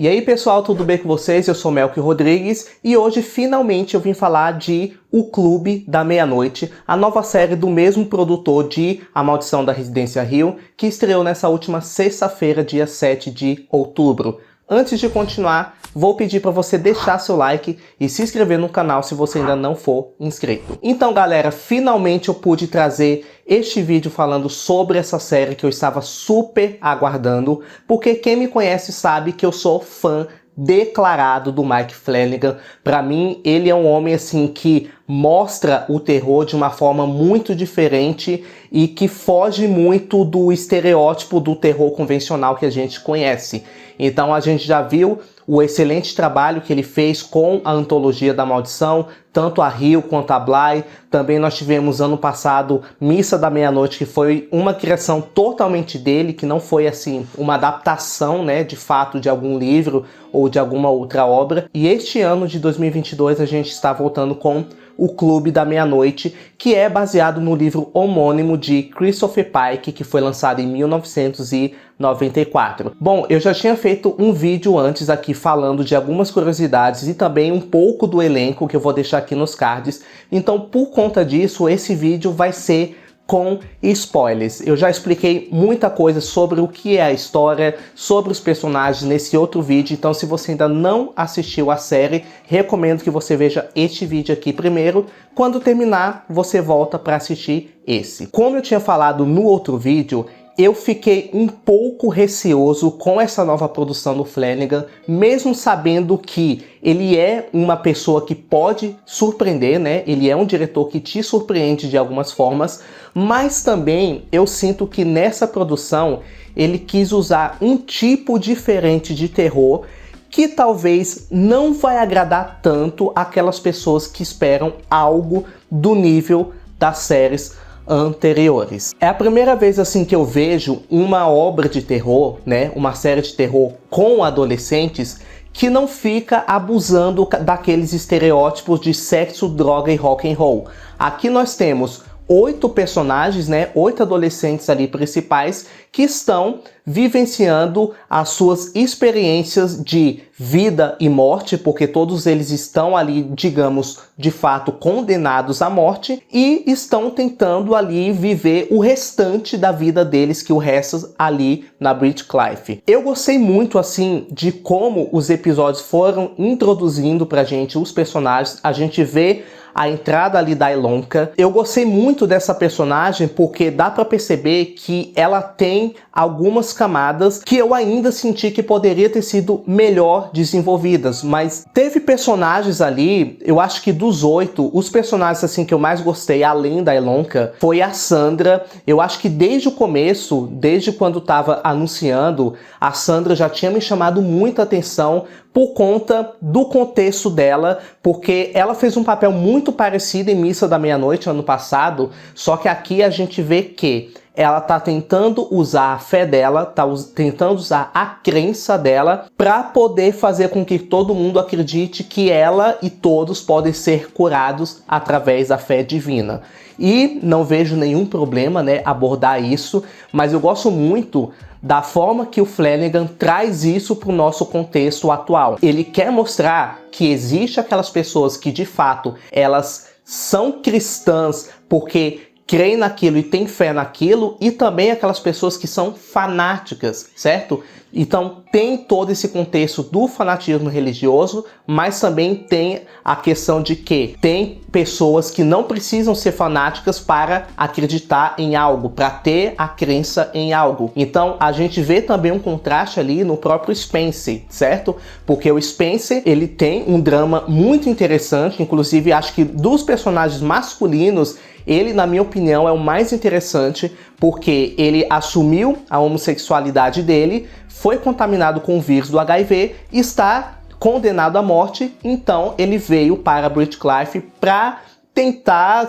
E aí pessoal, tudo bem com vocês? Eu sou Melky Rodrigues e hoje finalmente eu vim falar de O Clube da Meia-Noite, a nova série do mesmo produtor de A Maldição da Residência Hill, que estreou nessa última sexta-feira, dia 7 de outubro. Antes de continuar, vou pedir para você deixar seu like e se inscrever no canal se você ainda não for inscrito. Então galera, finalmente eu pude trazer este vídeo falando sobre essa série que eu estava super aguardando, porque quem me conhece sabe que eu sou fã declarado do Mike Flanagan. Para mim, ele é um homem assim que mostra o terror de uma forma muito diferente e que foge muito do estereótipo do terror convencional que a gente conhece. Então a gente já viu o excelente trabalho que ele fez com a antologia da Maldição, tanto a Hill quanto a Bly. Também nós tivemos ano passado Missa da Meia-Noite, que foi uma criação totalmente dele, que não foi assim uma adaptação, né, de fato de algum livro ou de alguma outra obra. E este ano de 2022 a gente está voltando com O Clube da Meia-Noite, que é baseado no livro homônimo de Christopher Pike, que foi lançado em 1994. Bom, eu já tinha feito um vídeo antes aqui falando de algumas curiosidades e também um pouco do elenco, que eu vou deixar aqui nos cards. Então, por conta disso, esse vídeo vai ser com spoilers. Eu já expliquei muita coisa sobre o que é a história, sobre os personagens nesse outro vídeo, então se você ainda não assistiu a série, recomendo que você veja este vídeo aqui primeiro. Quando terminar, você volta para assistir esse. Como eu tinha falado no outro vídeo, eu fiquei um pouco receoso com essa nova produção do Flanagan, mesmo sabendo que ele é uma pessoa que pode surpreender, né? Ele é um diretor que te surpreende de algumas formas, mas também eu sinto que nessa produção ele quis usar um tipo diferente de terror que talvez não vai agradar tanto aquelas pessoas que esperam algo do nível das séries anteriores. É a primeira vez assim que eu vejo uma obra de terror, né, uma série de terror com adolescentes que não fica abusando daqueles estereótipos de sexo, droga e rock and roll. Aqui nós temos 8 personagens, né, 8 adolescentes ali principais que estão vivenciando as suas experiências de vida e morte, porque todos eles estão ali, digamos, de fato condenados à morte e estão tentando ali viver o restante da vida deles, que o resta ali na Bridgecliff. Eu gostei muito assim de como os episódios foram introduzindo pra gente os personagens. A gente vê a entrada ali da Ilonka. Eu gostei muito dessa personagem porque dá pra perceber que ela tem algumas camadas que eu ainda senti que poderia ter sido melhor desenvolvidas, mas teve personagens ali, eu acho que dos 8, os personagens assim que eu mais gostei, além da Ilonka, foi a Sandra. Eu acho que desde o começo, desde quando tava anunciando, a Sandra já tinha me chamado muita atenção por conta do contexto dela, porque ela fez um papel muito parecido em Missa da Meia-Noite ano passado, só que aqui a gente vê que ela tá tentando usar a fé dela, tá tentando usar a crença dela para poder fazer com que todo mundo acredite que ela e todos podem ser curados através da fé divina. E não vejo nenhum problema, né, abordar isso, mas eu gosto muito da forma que o Flanagan traz isso para o nosso contexto atual. Ele quer mostrar que existe aquelas pessoas que de fato elas são cristãs porque creem naquilo e têm fé naquilo, e também aquelas pessoas que são fanáticas, certo? Então tem todo esse contexto do fanatismo religioso, mas também tem a questão de que tem pessoas que não precisam ser fanáticas para acreditar em algo, para ter a crença em algo. Então a gente vê também um contraste ali no próprio Spencer, certo? Porque o Spencer, ele tem um drama muito interessante, inclusive acho que dos personagens masculinos, ele, na minha opinião, é o mais interessante, porque ele assumiu a homossexualidade dele, foi contaminado com o vírus do HIV, está condenado à morte, então ele veio para Bridgecliff para tentar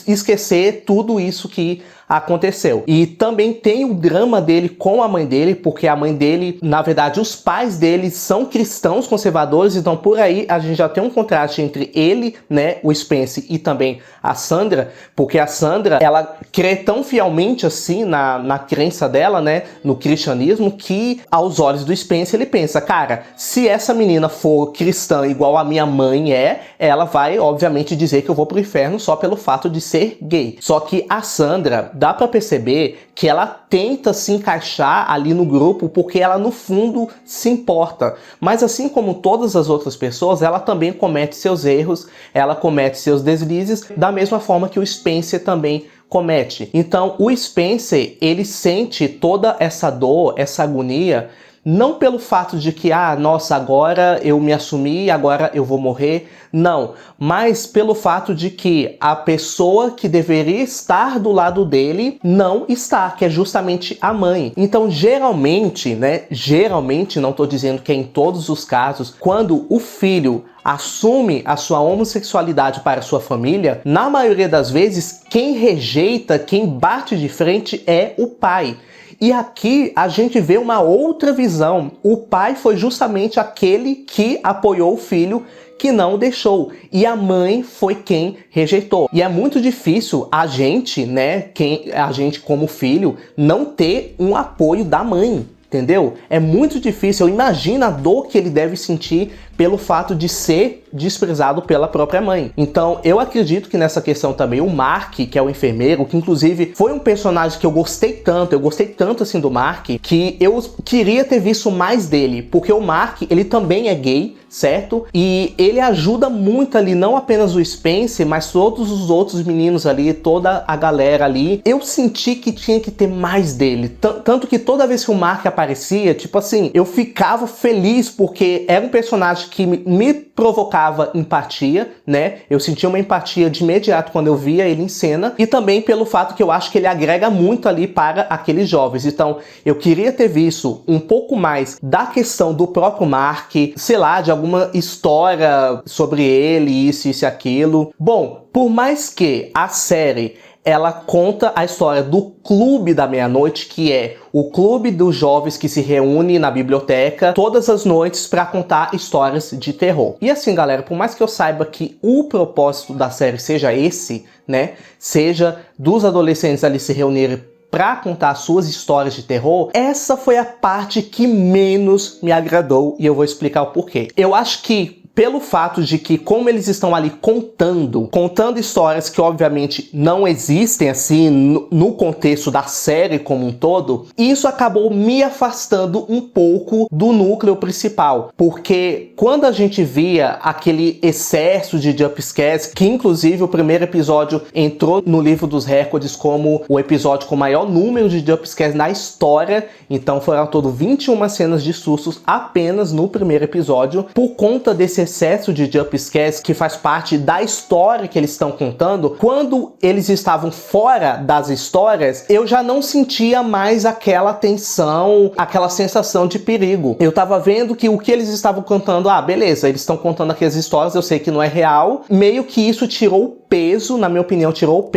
esquecer tudo isso que aconteceu. E também tem o drama dele com a mãe dele, porque a mãe dele, na verdade, os pais dele são cristãos conservadores, então por aí a gente já tem um contraste entre ele, né, o Spence, e também a Sandra, porque a Sandra, ela crê tão fielmente assim na crença dela, né, no cristianismo, que aos olhos do Spence ele pensa, cara, se essa menina for cristã igual a minha mãe ela vai, obviamente, dizer que eu vou pro inferno só pelo fato de ser gay. Só que a Sandra, dá pra perceber que ela tenta se encaixar ali no grupo porque ela, no fundo, se importa. Mas assim como todas as outras pessoas, ela também comete seus erros, ela comete seus deslizes, da mesma forma que o Spencer também comete. Então, o Spencer, ele sente toda essa dor, essa agonia, não pelo fato de que, nossa, agora eu me assumi, agora eu vou morrer. Não, mas pelo fato de que a pessoa que deveria estar do lado dele não está, que é justamente a mãe. Então, geralmente, não tô dizendo que é em todos os casos, quando o filho assume a sua homossexualidade para a sua família, na maioria das vezes, quem rejeita, quem bate de frente é o pai. E aqui a gente vê uma outra visão. O pai foi justamente aquele que apoiou o filho, que não deixou. E a mãe foi quem rejeitou. E é muito difícil a gente como filho, não ter um apoio da mãe. Entendeu? É muito difícil. Imagina a dor que ele deve sentir pelo fato de ser desprezado pela própria mãe. Então, eu acredito que nessa questão também o Mark, que é o enfermeiro, que inclusive foi um personagem que eu gostei tanto assim do Mark, que eu queria ter visto mais dele, porque o Mark, ele também é gay, certo? E ele ajuda muito ali, não apenas o Spencer, mas todos os outros meninos ali, toda a galera ali. Eu senti que tinha que ter mais dele, tanto que toda vez que o Mark aparecia, tipo assim, eu ficava feliz, porque era um personagem que me provocava empatia, né? Eu sentia uma empatia de imediato quando eu via ele em cena, e também pelo fato que eu acho que ele agrega muito ali para aqueles jovens. Então, eu queria ter visto um pouco mais da questão do próprio Mark, sei lá, de alguma história sobre ele, isso e aquilo. Bom, por mais que a série ela conta a história do Clube da Meia-Noite, que é o clube dos jovens que se reúne na biblioteca todas as noites para contar histórias de terror. E assim, galera, por mais que eu saiba que o propósito da série seja esse, né, seja dos adolescentes ali se reunirem para contar suas histórias de terror, essa foi a parte que menos me agradou, e eu vou explicar o porquê. Eu acho que pelo fato de que, como eles estão ali contando histórias que obviamente não existem assim no contexto da série como um todo, isso acabou me afastando um pouco do núcleo principal, porque quando a gente via aquele excesso de jumpscares, que inclusive o primeiro episódio entrou no livro dos recordes como o episódio com o maior número de jumpscares na história, então foram ao todo 21 cenas de sustos apenas no primeiro episódio, por conta desse excesso de jumpscares que faz parte da história que eles estão contando. Quando eles estavam fora das histórias, eu já não sentia mais aquela tensão, aquela sensação de perigo. Eu tava vendo que o que eles estavam contando, beleza, eles estão contando aqui as histórias, eu sei que não é real. Meio que isso tirou o peso, na minha opinião, tirou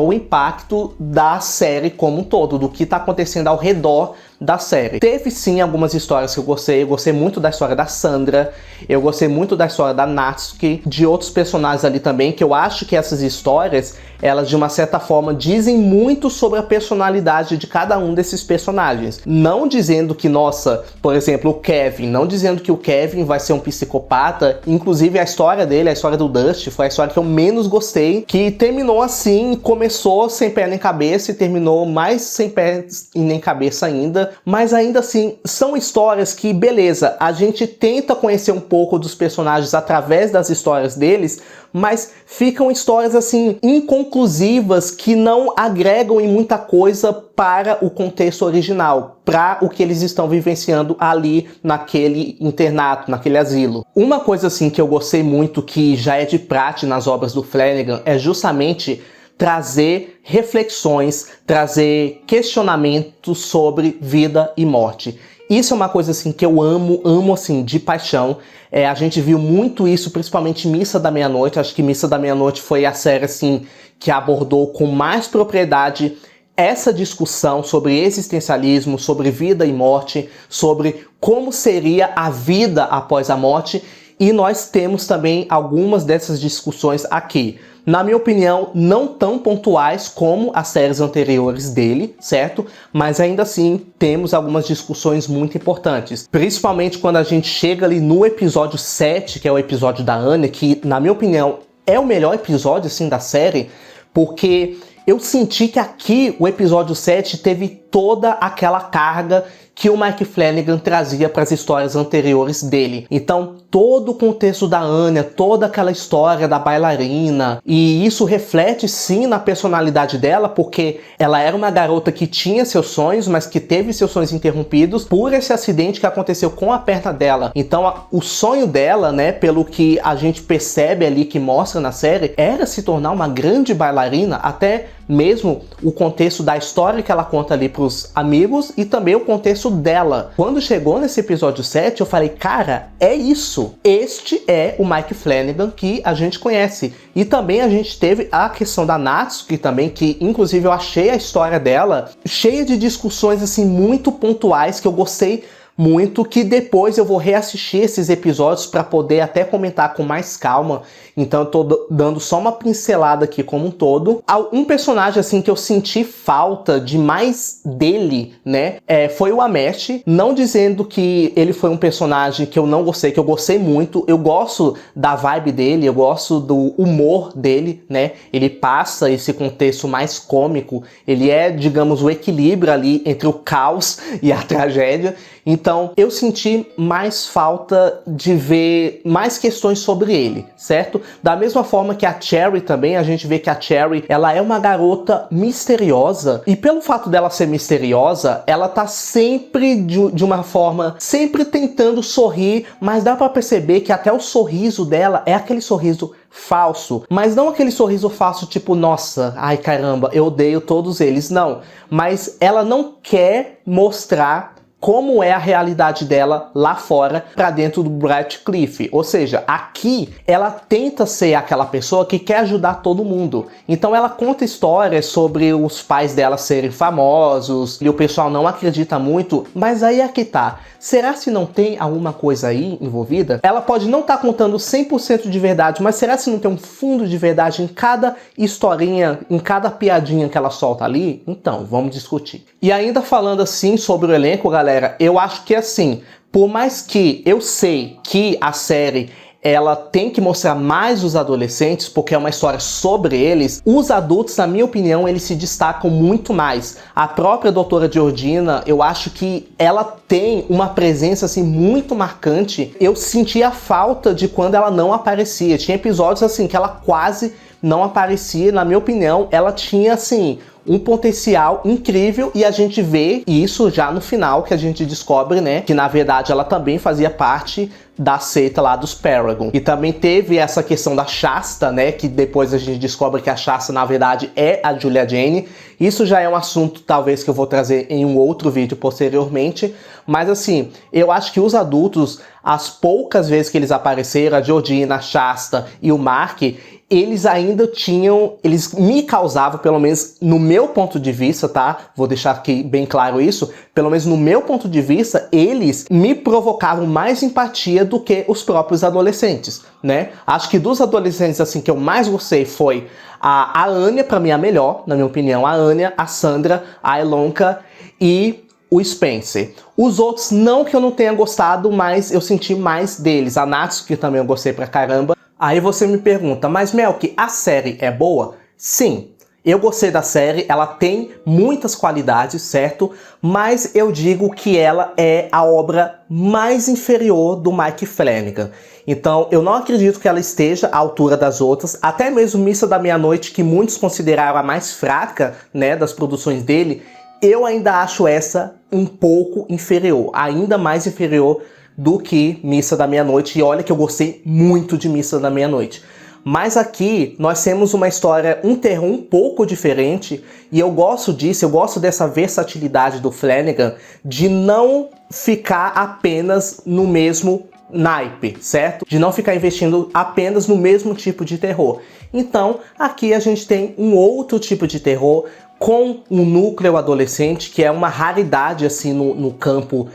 o impacto da série como um todo, do que tá acontecendo ao redor da série. Teve sim algumas histórias que eu gostei muito da história da Sandra, eu gostei muito da história da Natsuki, de outros personagens ali também, que eu acho que essas histórias, elas de uma certa forma dizem muito sobre a personalidade de cada um desses personagens. Não dizendo que, nossa, por exemplo, o Kevin, não dizendo que o Kevin vai ser um psicopata, inclusive a história dele, a história do Dust, foi a história que eu menos gostei, que terminou assim, começou sem pé nem cabeça e terminou mais sem pé e nem cabeça ainda. Mas ainda assim, são histórias que, beleza, a gente tenta conhecer um pouco dos personagens através das histórias deles, mas ficam histórias assim, inconclusivas, que não agregam em muita coisa para o contexto original, para o que eles estão vivenciando ali naquele internato, naquele asilo. Uma coisa assim que eu gostei muito, que já é de praxe nas obras do Flanagan, é justamente trazer reflexões, trazer questionamentos sobre vida e morte. Isso é uma coisa assim que eu amo assim de paixão. A gente viu muito isso, principalmente em Missa da Meia-Noite. Acho que Missa da Meia-Noite foi a série assim que abordou com mais propriedade essa discussão sobre existencialismo, sobre vida e morte, sobre como seria a vida após a morte, e nós temos também algumas dessas discussões aqui. Na minha opinião, não tão pontuais como as séries anteriores dele, certo? Mas ainda assim, temos algumas discussões muito importantes. Principalmente quando a gente chega ali no episódio 7, que é o episódio da Anya, que, na minha opinião, é o melhor episódio, assim, da série, porque eu senti que aqui, o episódio 7, teve toda aquela carga que o Mike Flanagan trazia para as histórias anteriores dele. Então, todo o contexto da Anya, toda aquela história da bailarina, e isso reflete sim na personalidade dela, porque ela era uma garota que tinha seus sonhos, mas que teve seus sonhos interrompidos por esse acidente que aconteceu com a perna dela. Então, o sonho dela, né, pelo que a gente percebe ali, que mostra na série, era se tornar uma grande bailarina, até mesmo o contexto da história que ela conta ali pros amigos e também o contexto dela. Quando chegou nesse episódio 7, eu falei, cara, é isso. Este é o Mike Flanagan que a gente conhece. E também a gente teve a questão da Natsuki também, que inclusive eu achei a história dela cheia de discussões assim muito pontuais que eu gostei muito, que depois eu vou reassistir esses episódios para poder até comentar com mais calma. Então eu tô dando só uma pincelada aqui como um todo. Um personagem assim que eu senti falta de mais dele, né, foi o Amesh. Não dizendo que ele foi um personagem que eu não gostei, que eu gostei muito. Eu gosto da vibe dele, eu gosto do humor dele, né. Ele passa esse contexto mais cômico. Ele é, digamos, o equilíbrio ali entre o caos e a tragédia. Então, eu senti mais falta de ver mais questões sobre ele, certo? Da mesma forma que a Cherry também, a gente vê que a Cherry, ela é uma garota misteriosa, e pelo fato dela ser misteriosa, ela tá sempre de uma forma, sempre tentando sorrir, mas dá pra perceber que até o sorriso dela é aquele sorriso falso, mas não aquele sorriso falso tipo, nossa, ai caramba, eu odeio todos eles, não. Mas ela não quer mostrar como é a realidade dela lá fora para dentro do Ratcliffe. Ou seja, aqui ela tenta ser aquela pessoa que quer ajudar todo mundo. Então ela conta histórias sobre os pais dela serem famosos e o pessoal não acredita muito, mas aí é que tá. Será se não tem alguma coisa aí envolvida? Ela pode não estar contando 100% de verdade, mas será se não tem um fundo de verdade em cada historinha, em cada piadinha que ela solta ali? Então, vamos discutir. E ainda falando assim sobre o elenco, galera, eu acho que assim, por mais que eu sei que a série ela tem que mostrar mais os adolescentes, porque é uma história sobre eles, os adultos, na minha opinião, eles se destacam muito mais. A própria doutora Georgina, eu acho que ela tem uma presença assim muito marcante. Eu sentia a falta de quando ela não aparecia. Tinha episódios assim que ela quase não aparecia. Na minha opinião, ela tinha assim um potencial incrível, e a gente vê isso já no final, que a gente descobre, né, que na verdade ela também fazia parte da seita lá dos Paragon. E também teve essa questão da Shasta, né, que depois a gente descobre que a Shasta na verdade é a Julia Jane. Isso já é um assunto talvez que eu vou trazer em um outro vídeo posteriormente, mas assim, eu acho que os adultos, as poucas vezes que eles apareceram, a Georgina, a Shasta e o Mark, eles ainda tinham, eles me causavam, pelo menos no meu ponto de vista, tá? Vou deixar aqui bem claro isso, pelo menos no meu ponto de vista, eles me provocavam mais empatia do que os próprios adolescentes, né? Acho que dos adolescentes, assim, que eu mais gostei foi a Anya, pra mim a melhor, na minha opinião, a Anya, a Sandra, a Ilonka e o Spencer. Os outros, não que eu não tenha gostado, mas eu senti mais deles. A Natsuki também eu gostei pra caramba. Aí você me pergunta, mas Melk, a série é boa? Sim, eu gostei da série, ela tem muitas qualidades, certo? Mas eu digo que ela é a obra mais inferior do Mike Flanagan. Então eu não acredito que ela esteja à altura das outras, até mesmo Missa da Meia-Noite, que muitos consideraram a mais fraca, né, das produções dele, eu ainda acho essa um pouco inferior, ainda mais inferior do que Missa da Meia-Noite, e olha que eu gostei muito de Missa da Meia-Noite. Mas aqui nós temos uma história, um terror um pouco diferente, e eu gosto disso, eu gosto dessa versatilidade do Flanagan, de não ficar apenas no mesmo naipe, certo? De não ficar investindo apenas no mesmo tipo de terror. Então, aqui a gente tem um outro tipo de terror, com um núcleo adolescente, que é uma raridade assim no campo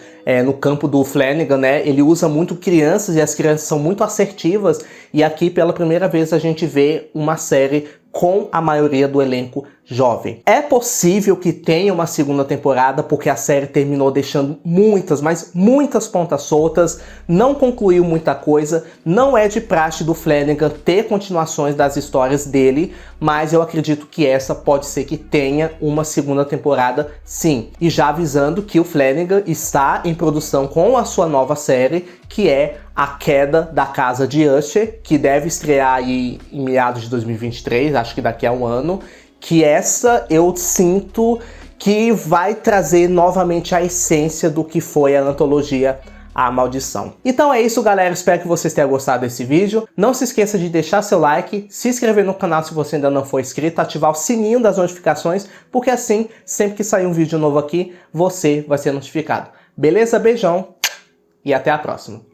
do Flanagan, né? Ele usa muito crianças e as crianças são muito assertivas, e aqui pela primeira vez a gente vê uma série com a maioria do elenco jovem. É possível que tenha uma segunda temporada, porque a série terminou deixando muitas, mas muitas pontas soltas, não concluiu muita coisa, não é de praxe do Flanagan ter continuações das histórias dele, mas eu acredito que essa pode ser que tenha uma segunda temporada sim. E já avisando que o Flanagan está em produção com a sua nova série, que é A Queda da Casa de Usher, que deve estrear aí em meados de 2023, acho que daqui a um ano, que essa eu sinto que vai trazer novamente a essência do que foi a antologia A Maldição. Então é isso, galera, espero que vocês tenham gostado desse vídeo. Não se esqueça de deixar seu like, se inscrever no canal se você ainda não for inscrito, ativar o sininho das notificações, porque assim, sempre que sair um vídeo novo aqui, você vai ser notificado. Beleza? Beijão e até a próxima.